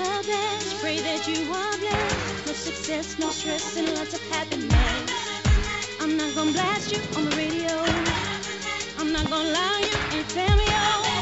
the best. Pray that you are blessed. No success, no stress, and lots of happiness. I'm not gonna blast you on the radio. I'm not gonna lie you and tell me, oh.